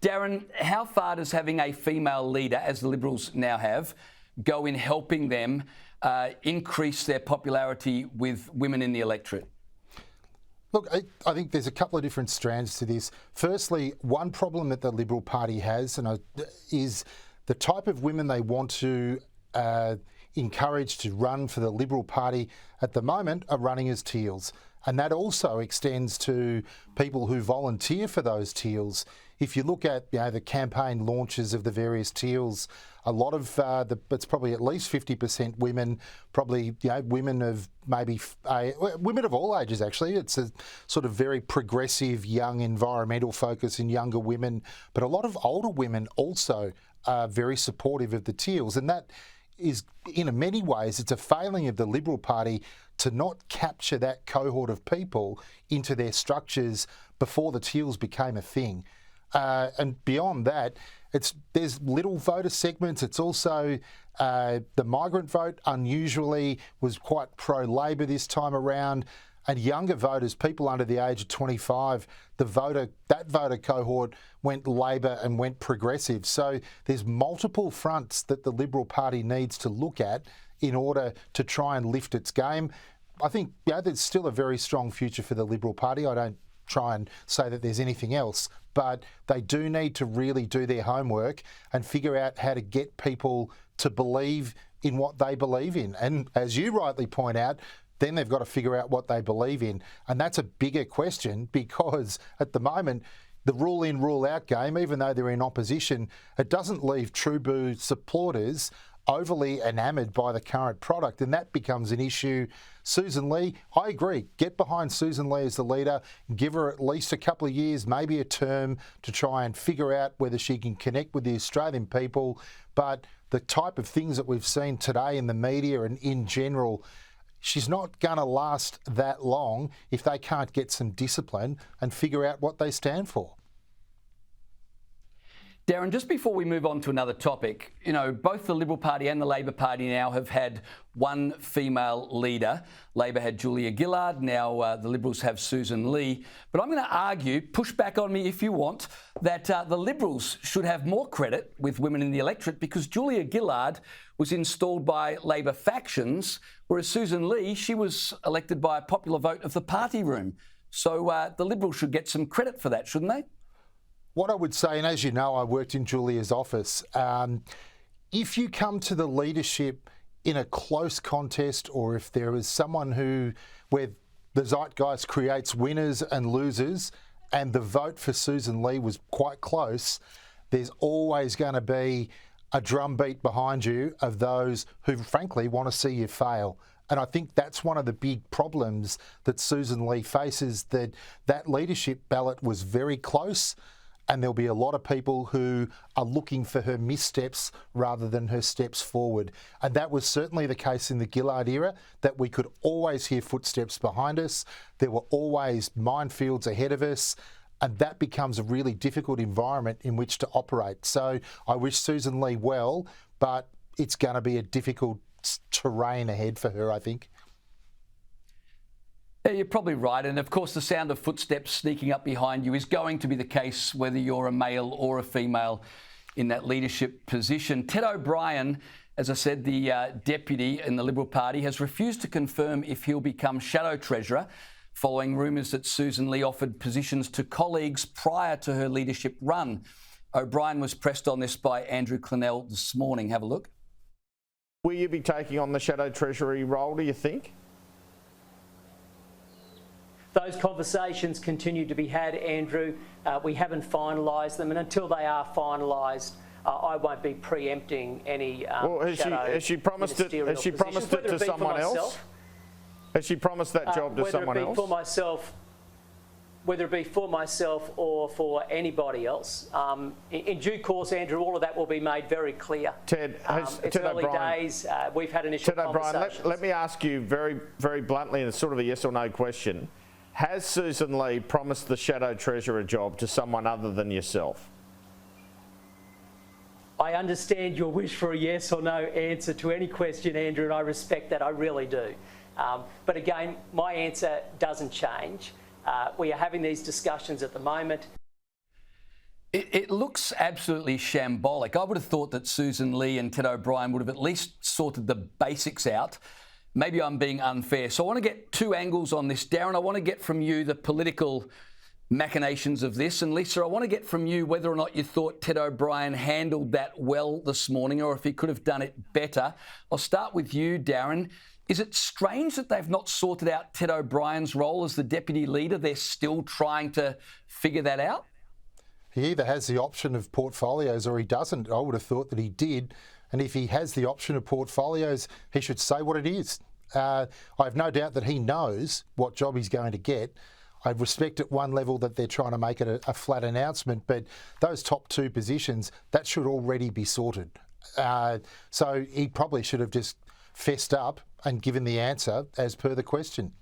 Darren, how far does having a female leader, as the Liberals now have, go in helping them increase their popularity with women in the electorate? Look, I think there's a couple of different strands to this. Firstly, one problem that the Liberal Party has is the type of women they want to encourage to run for the Liberal Party at the moment are running as Teals. And that also extends to people who volunteer for those Teals. If you look at the campaign launches of the various Teals, a lot of it's probably at least 50% women, probably women of women of all ages actually. It's a sort of very progressive, young environmental focus in younger women, but a lot of older women also are very supportive of the Teals, and that is, in many ways, it's a failing of the Liberal Party to not capture that cohort of people into their structures before the Teals became a thing. And beyond that, there's little voter segments. It's also the migrant vote unusually was quite pro-Labor this time around, and younger voters, people under the age of 25, that voter cohort went Labor and went progressive. So there's multiple fronts that the Liberal Party needs to look at in order to try and lift its game. I think there's still a very strong future for the Liberal Party. I don't try and say that there's anything else, but they do need to really do their homework and figure out how to get people to believe in what they believe in. And as you rightly point out, then they've got to figure out what they believe in. And that's a bigger question, because at the moment, the rule in, rule out game, even though they're in opposition, it doesn't leave True supporters overly enamoured by the current product, and that becomes an issue. Susan Lee, I agree, get behind Susan Lee as the leader, give her at least a couple of years, maybe a term, to try and figure out whether she can connect with the Australian people. But the type of things that we've seen today in the media and in general, she's not going to last that long if they can't get some discipline and figure out what they stand for. Darren, just before we move on to another topic, both the Liberal Party and the Labor Party now have had one female leader. Labor had Julia Gillard, now the Liberals have Susan Lee. But I'm going to argue, push back on me if you want, that the Liberals should have more credit with women in the electorate, because Julia Gillard was installed by Labor factions, whereas Susan Lee, she was elected by a popular vote of the party room. So the Liberals should get some credit for that, shouldn't they? What I would say, and as you know, I worked in Julia's office, if you come to the leadership in a close contest, or if there is someone where the zeitgeist creates winners and losers, and the vote for Susan Lee was quite close, there's always going to be a drumbeat behind you of those who frankly want to see you fail. And I think that's one of the big problems that Susan Lee faces, that leadership ballot was very close, and there'll be a lot of people who are looking for her missteps rather than her steps forward. And that was certainly the case in the Gillard era, that we could always hear footsteps behind us. There were always minefields ahead of us, and that becomes a really difficult environment in which to operate. So I wish Susan Lee well, but it's going to be a difficult terrain ahead for her, I think. Yeah, you're probably right. And of course, the sound of footsteps sneaking up behind you is going to be the case whether you're a male or a female in that leadership position. Ted O'Brien, as I said, the deputy in the Liberal Party, has refused to confirm if he'll become Shadow Treasurer, following rumours that Susan Lee offered positions to colleagues prior to her leadership run. O'Brien was pressed on this by Andrew Clennell this morning. Have a look. Will you be taking on the Shadow Treasury role, do you think? Those conversations continue to be had, Andrew. We haven't finalised them, and until they are finalised, I won't be preempting any has she promised it to someone else? Has she promised that job to someone else? Whether it be for myself or for anybody else. In due course, Andrew, all of that will be made very clear. Ted, it's early days. We've had initial conversations. Let me ask you very, very bluntly, and it's sort of a yes or no question. Has Susan Lee promised the Shadow Treasurer job to someone other than yourself? I understand your wish for a yes or no answer to any question, Andrew, and I respect that. I really do. But again, my answer doesn't change. We are having these discussions at the moment. It looks absolutely shambolic. I would have thought that Susan Lee and Ted O'Brien would have at least sorted the basics out. Maybe I'm being unfair. So I want to get two angles on this. Darren, I want to get from you the political machinations of this. And Lisa, I want to get from you whether or not you thought Ted O'Brien handled that well this morning or if he could have done it better. I'll start with you, Darren. Is it strange that they've not sorted out Ted O'Brien's role as the deputy leader? They're still trying to figure that out? He either has the option of portfolios or he doesn't. I would have thought that he did. And if he has the option of portfolios, he should say what it is. I have no doubt that he knows what job he's going to get. I respect at one level that they're trying to make it a flat announcement, but those top two positions, that should already be sorted. So he probably should have just fessed up and given the answer as per the question.